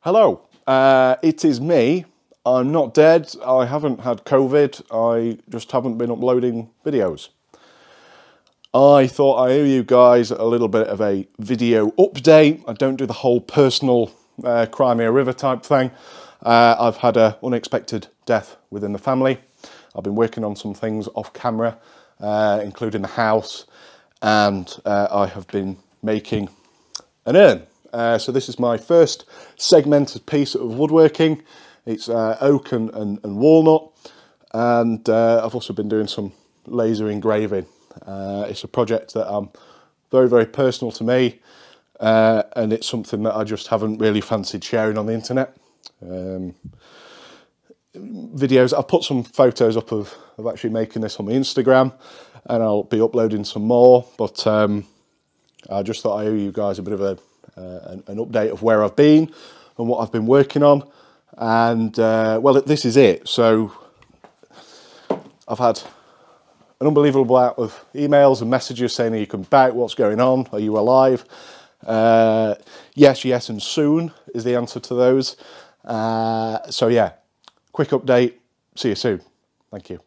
Hello, it is me. I'm not dead, I haven't had COVID, I just haven't been uploading videos. I thought I owe you guys a little bit of a video update. I don't do the whole personal Crimea River type thing. I've had an unexpected death within the family. I've been working on some things off camera, including the house, and I have been making an urn. So this is my first segmented piece of woodworking. It's oak and walnut, and I've also been doing some laser engraving. It's a project that very, very personal to me, and it's something that I just haven't really fancied sharing on the internet. Videos, I've put some photos up of actually making this on my Instagram, and I'll be uploading some more, but I just thought I owe you guys a bit of an update of where I've been and what I've been working on. And well, this is it. So I've had an unbelievable amount of emails and messages saying, are you coming back? What's going on? Are you alive? Yes, yes, and soon is the answer to those. So yeah, quick update. See you soon. Thank you.